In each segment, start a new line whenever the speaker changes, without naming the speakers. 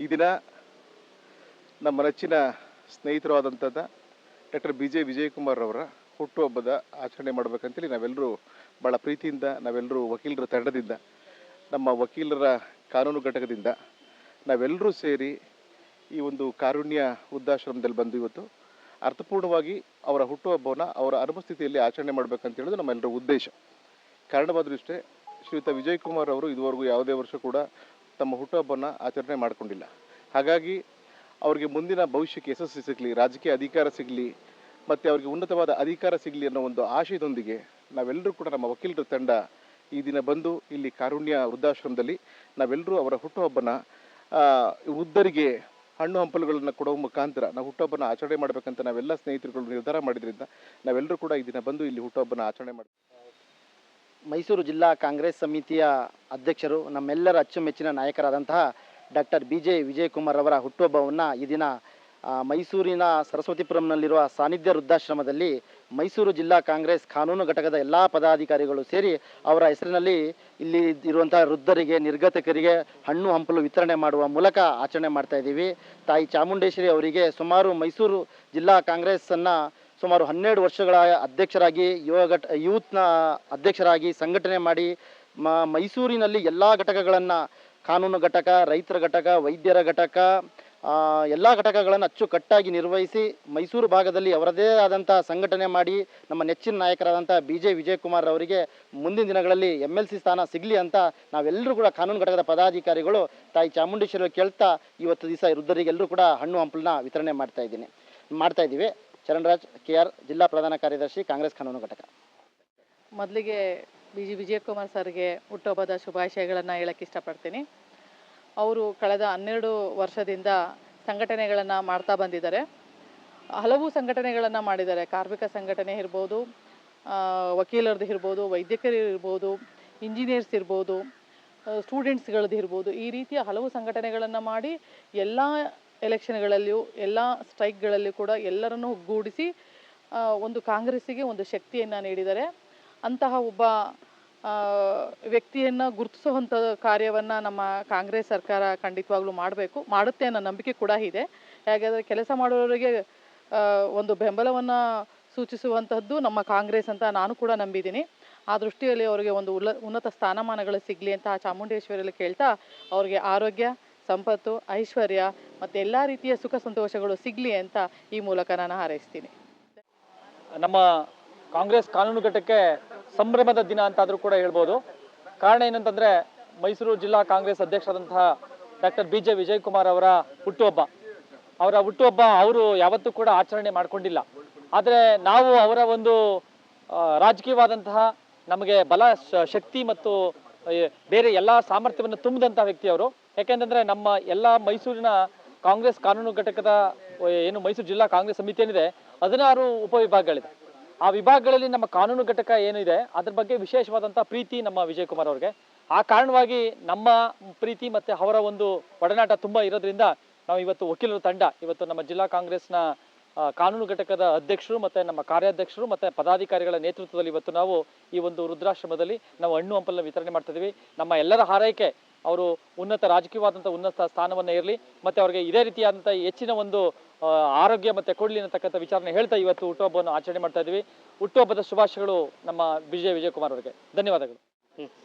ಈ ದಿನ ನಮ್ಮ ನೆಚ್ಚಿನ ಸ್ನೇಹಿತರು ಆದಂಥದ್ದು ಡಾಕ್ಟರ್ ಬಿ ಜೆ ವಿಜಯಕುಮಾರ್ ಅವರ ಹುಟ್ಟುಹಬ್ಬದ ಆಚರಣೆ ಮಾಡಬೇಕಂತೇಳಿ ನಾವೆಲ್ಲರೂ ಭಾಳ ಪ್ರೀತಿಯಿಂದ, ನಾವೆಲ್ಲರೂ ವಕೀಲರ ತಂಡದಿಂದ, ನಮ್ಮ ವಕೀಲರ ಕಾನೂನು ಘಟಕದಿಂದ ನಾವೆಲ್ಲರೂ ಸೇರಿ ಈ ಒಂದು ಕಾರುಣ್ಯ ವೃದ್ಧಾಶ್ರಮದಲ್ಲಿ ಬಂದು ಇವತ್ತು ಅರ್ಥಪೂರ್ಣವಾಗಿ ಅವರ ಹುಟ್ಟುಹಬ್ಬವನ್ನು ಅವರ ಅನುಪಸ್ಥಿತಿಯಲ್ಲಿ ಆಚರಣೆ ಮಾಡಬೇಕಂತ ಹೇಳೋದು ನಮ್ಮೆಲ್ಲರ ಉದ್ದೇಶ. ಕಾರಣವಾದರೂ ಇಷ್ಟೇ, ಶ್ರೀಯುತ ವಿಜಯಕುಮಾರ್ ಅವರು ಇದುವರೆಗೂ ಯಾವುದೇ ವರ್ಷ ಕೂಡ ತಮ್ಮ ಹುಟ್ಟುಹಬ್ಬವನ್ನು ಆಚರಣೆ ಮಾಡಿಕೊಂಡಿಲ್ಲ. ಹಾಗಾಗಿ ಅವರಿಗೆ ಮುಂದಿನ ಭವಿಷ್ಯಕ್ಕೆ ಯಶಸ್ಸು ಸಿಗಲಿ, ರಾಜಕೀಯ ಅಧಿಕಾರ ಸಿಗಲಿ ಮತ್ತು ಅವರಿಗೆ ಉನ್ನತವಾದ ಅಧಿಕಾರ ಸಿಗಲಿ ಅನ್ನೋ ಒಂದು ಆಶಯದೊಂದಿಗೆ ನಾವೆಲ್ಲರೂ ಕೂಡ ನಮ್ಮ ವಕೀಲರ ತಂಡ ಈ ದಿನ ಬಂದು ಇಲ್ಲಿ ಕಾರುಣ್ಯ ವೃದ್ಧಾಶ್ರಮದಲ್ಲಿ ನಾವೆಲ್ಲರೂ ಅವರ ಹುಟ್ಟುಹಬ್ಬನ ವೃದ್ಧರಿಗೆ ಹಣ್ಣು ಹಂಪಲುಗಳನ್ನು ಕೊಡುವ ಮುಖಾಂತರ ನಾವು ಹುಟ್ಟುಹಬ್ಬನ ಆಚರಣೆ ಮಾಡಬೇಕಂತ ನಾವೆಲ್ಲ ಸ್ನೇಹಿತರುಗಳು ನಿರ್ಧಾರ ಮಾಡಿದ್ರಿಂದ ನಾವೆಲ್ಲರೂ ಕೂಡ ಈ ದಿನ ಬಂದು ಇಲ್ಲಿ ಹುಟ್ಟುಹಬ್ಬನ ಆಚರಣೆ ಮಾಡ್ತೀವಿ.
ಮೈಸೂರು ಜಿಲ್ಲಾ ಕಾಂಗ್ರೆಸ್ ಸಮಿತಿಯ ಅಧ್ಯಕ್ಷರು, ನಮ್ಮೆಲ್ಲರ ಅಚ್ಚುಮೆಚ್ಚಿನ ನಾಯಕರಾದಂತಹ ಡಾಕ್ಟರ್ ಬಿ ಜೆ ವಿಜಯಕುಮಾರ್ ಅವರ ಹುಟ್ಟುಹಬ್ಬವನ್ನು ಈ ದಿನ ಮೈಸೂರಿನ ಸರಸ್ವತಿಪುರಂನಲ್ಲಿರುವ ಸಾನ್ನಿಧ್ಯ ವೃದ್ಧಾಶ್ರಮದಲ್ಲಿ ಮೈಸೂರು ಜಿಲ್ಲಾ ಕಾಂಗ್ರೆಸ್ ಕಾನೂನು ಘಟಕದ ಎಲ್ಲ ಪದಾಧಿಕಾರಿಗಳು ಸೇರಿ ಅವರ ಹೆಸರಿನಲ್ಲಿ ಇಲ್ಲಿ ಇರುವಂತಹ ವೃದ್ಧರಿಗೆ, ನಿರ್ಗತಿಕರಿಗೆ ಹಣ್ಣು ಹಂಪಲು ವಿತರಣೆ ಮಾಡುವ ಮೂಲಕ ಆಚರಣೆ ಮಾಡ್ತಾ ಇದ್ದೀವಿ. ತಾಯಿ ಚಾಮುಂಡೇಶ್ವರಿ ಅವರಿಗೆ ಸುಮಾರು ಮೈಸೂರು ಜಿಲ್ಲಾ ಕಾಂಗ್ರೆಸ್ಸನ್ನು ಸುಮಾರು 12 ವರ್ಷಗಳ ಅಧ್ಯಕ್ಷರಾಗಿ, ಯೂತ್ನ ಅಧ್ಯಕ್ಷರಾಗಿ ಸಂಘಟನೆ ಮಾಡಿ ಮೈಸೂರಿನಲ್ಲಿ ಎಲ್ಲ ಘಟಕಗಳನ್ನು, ಕಾನೂನು ಘಟಕ, ರೈತರ ಘಟಕ, ವೈದ್ಯರ ಘಟಕ, ಎಲ್ಲ ಘಟಕಗಳನ್ನು ಅಚ್ಚುಕಟ್ಟಾಗಿ ನಿರ್ವಹಿಸಿ ಮೈಸೂರು ಭಾಗದಲ್ಲಿ ಅವರದೇ ಆದಂಥ ಸಂಘಟನೆ ಮಾಡಿ ನಮ್ಮ ನೆಚ್ಚಿನ ನಾಯಕರಾದಂಥ ಬಿ ಜೆ ವಿಜಯಕುಮಾರ್ ಅವರಿಗೆ ಮುಂದಿನ ದಿನಗಳಲ್ಲಿ MLC ಸ್ಥಾನ ಸಿಗಲಿ ಅಂತ ನಾವೆಲ್ಲರೂ ಕೂಡ ಕಾನೂನು ಘಟಕದ ಪದಾಧಿಕಾರಿಗಳು ತಾಯಿ ಚಾಮುಂಡೇಶ್ವರಿ ಕೇಳ್ತಾ ಇವತ್ತು ದಿವಸ ವೃದ್ಧರಿಗೆಲ್ಲರೂ ಕೂಡ ಹಣ್ಣು ಹಂಪಲನ್ನ ವಿತರಣೆ ಮಾಡ್ತಾ ಇದ್ದೀವಿ. ಚರಣರಾಜ್ KR, ಜಿಲ್ಲಾ ಪ್ರಧಾನ ಕಾರ್ಯದರ್ಶಿ, ಕಾಂಗ್ರೆಸ್ ಕಾನೂನು ಘಟಕ.
ಮೊದಲಿಗೆ ವಿಜಯಕುಮಾರ್ ಸರ್ಗೆ ಹುಟ್ಟುಹಬ್ಬದ ಶುಭಾಶಯಗಳನ್ನು ಹೇಳಕ್ಕೆ ಇಷ್ಟಪಡ್ತೀನಿ. ಅವರು ಕಳೆದ 12 ವರ್ಷದಿಂದ ಸಂಘಟನೆಗಳನ್ನು ಮಾಡ್ತಾ ಬಂದಿದ್ದಾರೆ. ಹಲವು ಸಂಘಟನೆಗಳನ್ನು ಮಾಡಿದ್ದಾರೆ. ಕಾರ್ಮಿಕ ಸಂಘಟನೆ ಇರ್ಬೋದು, ವಕೀಲರದ್ದು ಇರ್ಬೋದು, ವೈದ್ಯಕರು ಇರ್ಬೋದು, ಇಂಜಿನಿಯರ್ಸ್ ಇರ್ಬೋದು, ಸ್ಟೂಡೆಂಟ್ಸ್ಗಳದ್ದು ಇರ್ಬೋದು, ಈ ರೀತಿಯ ಹಲವು ಸಂಘಟನೆಗಳನ್ನು ಮಾಡಿ ಎಲ್ಲ ಎಲೆಕ್ಷನ್ಗಳಲ್ಲಿಯೂ, ಎಲ್ಲ ಸ್ಟ್ರೈಕ್ಗಳಲ್ಲಿಯೂ ಕೂಡ ಎಲ್ಲರನ್ನೂ ಒಗ್ಗೂಡಿಸಿ ಒಂದು ಕಾಂಗ್ರೆಸ್ಸಿಗೆ ಒಂದು ಶಕ್ತಿಯನ್ನು ನೀಡಿದ್ದಾರೆ. ಅಂತಹ ಒಬ್ಬ ವ್ಯಕ್ತಿಯನ್ನು ಗುರುತಿಸುವಂಥ ಕಾರ್ಯವನ್ನು ನಮ್ಮ ಕಾಂಗ್ರೆಸ್ ಸರ್ಕಾರ ಖಂಡಿತವಾಗ್ಲೂ ಮಾಡುತ್ತೆ ಅನ್ನೋ ನಂಬಿಕೆ ಕೂಡ ಇದೆ. ಹಾಗಾದರೆ ಕೆಲಸ ಮಾಡುವವರಿಗೆ ಒಂದು ಬೆಂಬಲವನ್ನು ಸೂಚಿಸುವಂಥದ್ದು ನಮ್ಮ ಕಾಂಗ್ರೆಸ್ ಅಂತ ನಾನು ಕೂಡ ನಂಬಿದ್ದೀನಿ. ಆ ದೃಷ್ಟಿಯಲ್ಲಿ ಅವರಿಗೆ ಒಂದು ಉನ್ನತ ಸ್ಥಾನಮಾನಗಳು ಸಿಗಲಿ ಅಂತ ಚಾಮುಂಡೇಶ್ವರಿಯಲ್ಲಿ ಕೇಳ್ತಾ, ಅವರಿಗೆ ಆರೋಗ್ಯ, ಸಂಪತ್ತು, ಐಶ್ವರ್ಯ ಮತ್ತು ಎಲ್ಲ ರೀತಿಯ ಸುಖ ಸಂತೋಷಗಳು ಸಿಗಲಿ ಅಂತ ಈ ಮೂಲಕ ನಾನು ಹಾರೈಸ್ತೀನಿ.
ನಮ್ಮ ಕಾಂಗ್ರೆಸ್ ಕಾನೂನು ಘಟಕಕ್ಕೆ ಸಂಭ್ರಮದ ದಿನ ಅಂತಾದರೂ ಕೂಡ ಹೇಳ್ಬೋದು. ಕಾರಣ ಏನಂತಂದರೆ, ಮೈಸೂರು ಜಿಲ್ಲಾ ಕಾಂಗ್ರೆಸ್ ಅಧ್ಯಕ್ಷರಾದಂತಹ ಡಾಕ್ಟರ್ ಬಿ ಜೆ ವಿಜಯಕುಮಾರ್ ಅವರ ಹುಟ್ಟುಹಬ್ಬ ಅವರು ಯಾವತ್ತೂ ಕೂಡ ಆಚರಣೆ ಮಾಡಿಕೊಂಡಿಲ್ಲ. ಆದರೆ ನಾವು ಅವರ ಒಂದು ರಾಜಕೀಯವಾದಂತಹ ನಮಗೆ ಬಲ, ಶಕ್ತಿ ಮತ್ತು ಬೇರೆ ಎಲ್ಲ ಸಾಮರ್ಥ್ಯವನ್ನು ತುಂಬಿದಂಥ ವ್ಯಕ್ತಿಯವರು. ಯಾಕೆಂತಂದರೆ ನಮ್ಮ ಎಲ್ಲ ಮೈಸೂರಿನ ಕಾಂಗ್ರೆಸ್ ಕಾನೂನು ಘಟಕದ ಏನು ಮೈಸೂರು ಜಿಲ್ಲಾ ಕಾಂಗ್ರೆಸ್ ಸಮಿತಿ ಏನಿದೆ 16 ಉಪವಿಭಾಗಗಳಿದೆ. ಆ ವಿಭಾಗಗಳಲ್ಲಿ ನಮ್ಮ ಕಾನೂನು ಘಟಕ ಏನಿದೆ ಅದ್ರ ಬಗ್ಗೆ ವಿಶೇಷವಾದಂಥ ಪ್ರೀತಿ ನಮ್ಮ ವಿಜಯಕುಮಾರ್ ಅವ್ರಿಗೆ. ಆ ಕಾರಣವಾಗಿ ನಮ್ಮ ಪ್ರೀತಿ ಮತ್ತು ಅವರ ಒಂದು ಒಡನಾಟ ತುಂಬ ಇರೋದ್ರಿಂದ ನಾವು ಇವತ್ತು ವಕೀಲರ ತಂಡ ಇವತ್ತು ನಮ್ಮ ಜಿಲ್ಲಾ ಕಾಂಗ್ರೆಸ್ನ ಕಾನೂನು ಘಟಕದ ಅಧ್ಯಕ್ಷರು ಮತ್ತು ನಮ್ಮ ಕಾರ್ಯಾಧ್ಯಕ್ಷರು ಮತ್ತು ಪದಾಧಿಕಾರಿಗಳ ನೇತೃತ್ವದಲ್ಲಿ ಇವತ್ತು ನಾವು ಈ ಒಂದು ವೃದ್ಧಾಶ್ರಮದಲ್ಲಿ ನಾವು ಹಣ್ಣು ಹಂಪಲನ್ನ ವಿತರಣೆ ಮಾಡ್ತಿದ್ದೀವಿ. ನಮ್ಮ ಎಲ್ಲರ ಹಾರೈಕೆ ಅವರು ರಾಜಕೀಯವಾದಂಥ ಉನ್ನತ ಸ್ಥಾನವನ್ನು ಇರಲಿ ಮತ್ತು ಅವರಿಗೆ ಇದೇ ರೀತಿಯಾದಂಥ ಹೆಚ್ಚಿನ ಒಂದು ಆರೋಗ್ಯ ಮತ್ತು ಕೊಡಲಿ ಅನ್ನತಕ್ಕಂಥ ವಿಚಾರನೆ ಹೇಳ್ತಾ ಇವತ್ತು ಹುಟ್ಟುಹಬ್ಬವನ್ನು ಆಚರಣೆ ಮಾಡ್ತಾ ಇದ್ದೀವಿ. ಹುಟ್ಟುಹಬ್ಬದ ಶುಭಾಶಯಗಳು ನಮ್ಮ ಬಿ ಜೆ ವಿಜಯಕುಮಾರ್ ಅವರಿಗೆ. ಧನ್ಯವಾದಗಳು.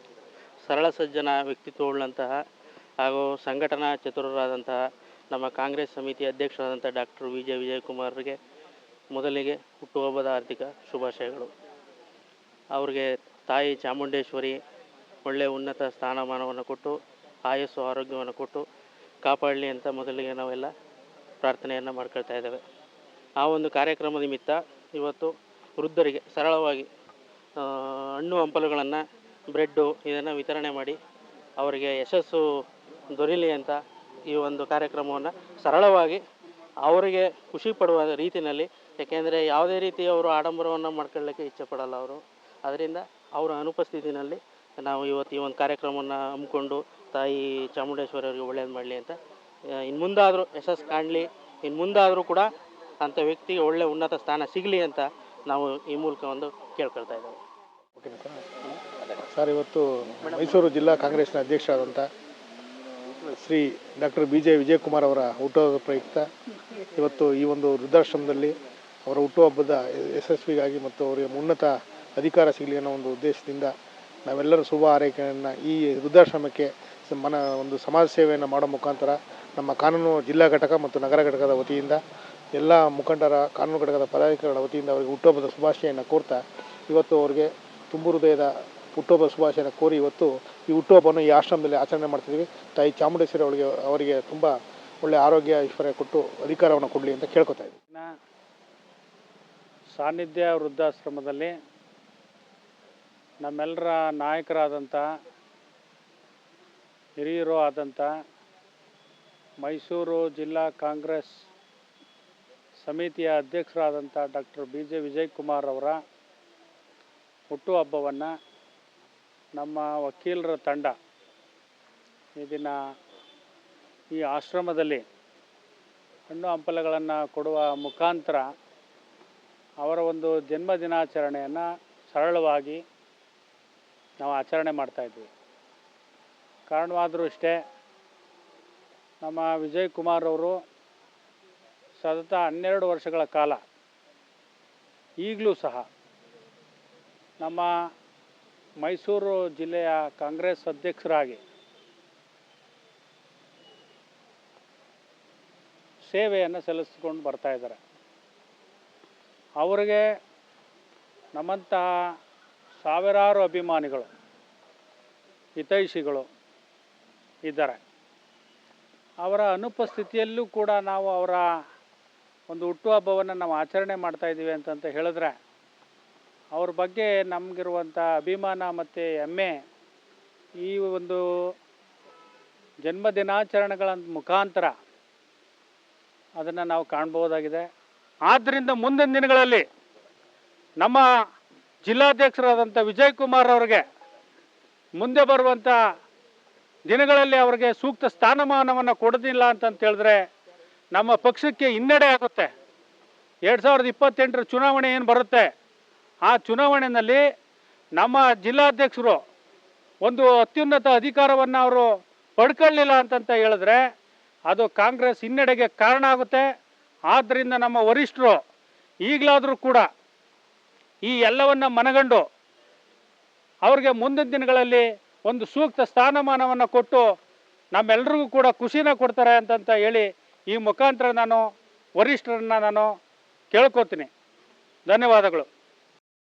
ಸರಳ ಸಜ್ಜನ ವ್ಯಕ್ತಿತ್ವವುಳ್ಳಂತಹ ಹಾಗೂ ಸಂಘಟನಾ ಚತುರರಾದಂತಹ ನಮ್ಮ ಕಾಂಗ್ರೆಸ್ ಸಮಿತಿ ಅಧ್ಯಕ್ಷರಾದಂಥ ಡಾಕ್ಟರ್ ಬಿ ಜೆ ವಿಜಯಕುಮಾರ್ಗೆ ಮೊದಲಿಗೆ ಹುಟ್ಟುಹಬ್ಬದ ಹಾರ್ದಿಕ ಶುಭಾಶಯಗಳು. ಅವ್ರಿಗೆ ತಾಯಿ ಚಾಮುಂಡೇಶ್ವರಿ ಒಳ್ಳೆಯ ಉನ್ನತ ಸ್ಥಾನಮಾನವನ್ನು ಕೊಟ್ಟು, ಆಯಸ್ಸು ಆರೋಗ್ಯವನ್ನು ಕೊಟ್ಟು ಕಾಪಾಡಲಿ ಅಂತ ಮೊದಲಿಗೆ ನಾವೆಲ್ಲ ಪ್ರಾರ್ಥನೆಯನ್ನು ಮಾಡ್ಕೊಳ್ತಾ ಇದ್ದೇವೆ. ಆ ಒಂದು ಕಾರ್ಯಕ್ರಮದ ನಿಮಿತ್ತ ಇವತ್ತು ವೃದ್ಧರಿಗೆ ಸರಳವಾಗಿ ಹಣ್ಣು ಹಂಪಲುಗಳನ್ನು, ಬ್ರೆಡ್ಡು ಇದನ್ನು ವಿತರಣೆ ಮಾಡಿ ಅವರಿಗೆ ಯಶಸ್ಸು ದೊರೀಲಿ ಅಂತ ಈ ಒಂದು ಕಾರ್ಯಕ್ರಮವನ್ನು ಸರಳವಾಗಿ ಅವರಿಗೆ ಖುಷಿ ಪಡುವ ರೀತಿಯಲ್ಲಿ, ಏಕೆಂದರೆ ಯಾವುದೇ ರೀತಿ ಅವರು ಆಡಂಬರವನ್ನು ಮಾಡ್ಕೊಳ್ಳಿಕ್ಕೆ ಇಚ್ಛೆ ಪಡಲ್ಲ ಅವರು. ಅದರಿಂದ ಅವರ ಅನುಪಸ್ಥಿತಿಯಲ್ಲಿ ನಾವು ಇವತ್ತು ಈ ಒಂದು ಕಾರ್ಯಕ್ರಮವನ್ನು ಹಮ್ಮಿಕೊಂಡು ತಾಯಿ ಚಾಮುಂಡೇಶ್ವರಿ ಅವರಿಗೆ ಒಳ್ಳೆಯದು ಮಾಡಲಿ ಅಂತ, ಇನ್ನು ಮುಂದಾದರೂ ಯಶಸ್ಸು ಕಾಣಲಿ, ಇನ್ನು ಮುಂದಾದರೂ ಕೂಡ ಅಂಥ ವ್ಯಕ್ತಿಗೆ ಒಳ್ಳೆಯ ಉನ್ನತ ಸ್ಥಾನ ಸಿಗಲಿ ಅಂತ ನಾವು ಈ ಮೂಲಕ ಒಂದು ಕೇಳ್ಕೊಳ್ತಾ ಇದ್ದೇವೆ.
ಸರ್, ಇವತ್ತು ಮೈಸೂರು ಜಿಲ್ಲಾ ಕಾಂಗ್ರೆಸ್ನ ಅಧ್ಯಕ್ಷರಾದಂಥ
ಶ್ರೀ ಡಾಕ್ಟರ್ BJ ವಿಜಯಕುಮಾರ್ ಅವರ ಹುಟ್ಟುಹಬ್ಬದ ಪ್ರಯುಕ್ತ ಇವತ್ತು ಈ ಒಂದು ವೃದ್ಧಾಶ್ರಮದಲ್ಲಿ ಅವರ ಹುಟ್ಟುಹಬ್ಬದ ಯಶಸ್ವಿಗಾಗಿ ಮತ್ತು ಅವರಿಗೆ ಉನ್ನತ ಅಧಿಕಾರ ಸಿಗಲಿ ಅನ್ನೋ ಒಂದು ಉದ್ದೇಶದಿಂದ ನಾವೆಲ್ಲರೂ ಶುಭ ಹಾರೈಕೆಯನ್ನು ಈ ವೃದ್ಧಾಶ್ರಮಕ್ಕೆ ಒಂದು ಸಮಾಜ ಸೇವೆಯನ್ನು ಮಾಡೋ ಮುಖಾಂತರ ನಮ್ಮ ಕಾನೂನು ಜಿಲ್ಲಾ ಘಟಕ ಮತ್ತು ನಗರ ಘಟಕದ ವತಿಯಿಂದ ಎಲ್ಲ ಮುಖಂಡರ ಕಾನೂನು ಘಟಕದ ಪದಾಧಿಕಾರಿಗಳ ವತಿಯಿಂದ ಅವರಿಗೆ ಹುಟ್ಟುಹಬ್ಬದ ಶುಭಾಶಯವನ್ನು ಕೋರ್ತಾ ಇವತ್ತು ಅವರಿಗೆ ತುಂಬು ಹೃದಯದ ಹುಟ್ಟುಹಬ್ಬದ ಶುಭಾಶಯನ ಕೋರಿ ಇವತ್ತು ಈ ಹುಟ್ಟುಹಬ್ಬವನ್ನು ಈ ಆಶ್ರಮದಲ್ಲಿ ಆಚರಣೆ ಮಾಡ್ತಿದ್ದೀವಿ. ತಾಯಿ ಚಾಮುಂಡೇಶ್ವರಿ ಅವರಿಗೆ ತುಂಬ ಒಳ್ಳೆಯ ಆರೋಗ್ಯ ಐಶ್ವರ್ಯ ಕೊಟ್ಟು ಅಧಿಕಾರವನ್ನು ಕೊಡಲಿ ಅಂತ ಕೇಳ್ಕೊತಾ ಇದ್ದೀವಿ.
ಸಾನ್ನಿಧ್ಯ ವೃದ್ಧಾಶ್ರಮದಲ್ಲಿ ನಮ್ಮೆಲ್ಲರ ನಾಯಕರಾದಂಥ ಹಿರಿಯರು ಆದಂಥ ಮೈಸೂರು ಜಿಲ್ಲಾ ಕಾಂಗ್ರೆಸ್ ಸಮಿತಿಯ ಅಧ್ಯಕ್ಷರಾದಂಥ ಡಾಕ್ಟರ್ BJ ವಿಜಯಕುಮಾರ್ ಅವರ ಹುಟ್ಟುಹಬ್ಬವನ್ನು ನಮ್ಮ ವಕೀಲರ ತಂಡ ಇದನ್ನು ಈ ಆಶ್ರಮದಲ್ಲಿ ಹಣ್ಣು ಹಂಪಲುಗಳನ್ನು ಕೊಡುವ ಮುಖಾಂತರ ಅವರ ಒಂದು ಜನ್ಮ ದಿನಾಚರಣೆಯನ್ನು ಸರಳವಾಗಿ ನಾವು ಆಚರಣೆ ಮಾಡ್ತಾಯಿದ್ವಿ. ಕಾರಣವಾದರೂ ಇಷ್ಟೇ, ನಮ್ಮ ವಿಜಯಕುಮಾರ್ ಅವರು ಸತತ 12 ವರ್ಷಗಳ ಕಾಲ ಈಗಲೂ ಸಹ ನಮ್ಮ ಮೈಸೂರು ಜಿಲ್ಲೆಯ ಕಾಂಗ್ರೆಸ್ ಅಧ್ಯಕ್ಷರಾಗಿ ಸೇವೆಯನ್ನು ಸಲ್ಲಿಸಿಕೊಂಡು ಬರ್ತಾ ಇದ್ದಾರೆ. ಅವರಿಗೆ ನಮ್ಮಂತಹ ಸಾವಿರಾರು ಅಭಿಮಾನಿಗಳು ಹಿತೈಷಿಗಳು ಇದ್ದಾರೆ. ಅವರ ಅನುಪಸ್ಥಿತಿಯಲ್ಲೂ ಕೂಡ ನಾವು ಅವರ ಒಂದು ಹುಟ್ಟುಹಬ್ಬವನ್ನು ನಾವು ಆಚರಣೆ ಮಾಡ್ತಾಯಿದ್ದೀವಿ ಅಂತ ಹೇಳಿದ್ರೆ ಅವ್ರ ಬಗ್ಗೆ ನಮಗಿರುವಂಥ ಅಭಿಮಾನ ಮತ್ತು ಹೆಮ್ಮೆ ಈ ಒಂದು ಜನ್ಮ ದಿನಾಚರಣೆಗಳ ಮುಖಾಂತರ ಅದನ್ನು ನಾವು ಕಾಣ್ಬೋದಾಗಿದೆ. ಆದ್ದರಿಂದ ಮುಂದಿನ ದಿನಗಳಲ್ಲಿ ನಮ್ಮ ಜಿಲ್ಲಾಧ್ಯಕ್ಷರಾದಂಥ ವಿಜಯಕುಮಾರ್ ಅವರಿಗೆ ಮುಂದೆ ಬರುವಂಥ ದಿನಗಳಲ್ಲಿ ಅವರಿಗೆ ಸೂಕ್ತ ಸ್ಥಾನಮಾನವನ್ನು ಕೊಡೋದಿಲ್ಲ ಅಂತ ಹೇಳಿದ್ರೆ ನಮ್ಮ ಪಕ್ಷಕ್ಕೆ ಹಿನ್ನಡೆ ಆಗುತ್ತೆ. 2028 ಚುನಾವಣೆ ಏನು ಬರುತ್ತೆ, ಆ ಚುನಾವಣೆಯಲ್ಲಿ ನಮ್ಮ ಜಿಲ್ಲಾಧ್ಯಕ್ಷರು ಒಂದು ಅತ್ಯುನ್ನತ ಅಧಿಕಾರವನ್ನು ಅವರು ಪಡ್ಕೊಳ್ಳಿಲ್ಲ ಅಂತ ಹೇಳಿದ್ರೆ ಅದು ಕಾಂಗ್ರೆಸ್ ಹಿನ್ನಡೆಗೆ ಕಾರಣ ಆಗುತ್ತೆ. ಆದ್ದರಿಂದ ನಮ್ಮ ವರಿಷ್ಠರು ಈಗಲಾದರೂ ಕೂಡ ಈ ಎಲ್ಲವನ್ನು ಮನಗಂಡು ಅವ್ರಿಗೆ ಮುಂದಿನ ದಿನಗಳಲ್ಲಿ ಒಂದು ಸೂಕ್ತ ಸ್ಥಾನಮಾನವನ್ನು ಕೊಟ್ಟು ನಮ್ಮೆಲ್ಲರಿಗೂ ಕೂಡ ಖುಷಿನ ಕೊಡ್ತಾರೆ ಅಂತ ಹೇಳಿ ಈ ಮುಖಾಂತರ ನಾನು ವರಿಷ್ಠರನ್ನು ನಾನು ಕೇಳ್ಕೊತೀನಿ. ಧನ್ಯವಾದಗಳು.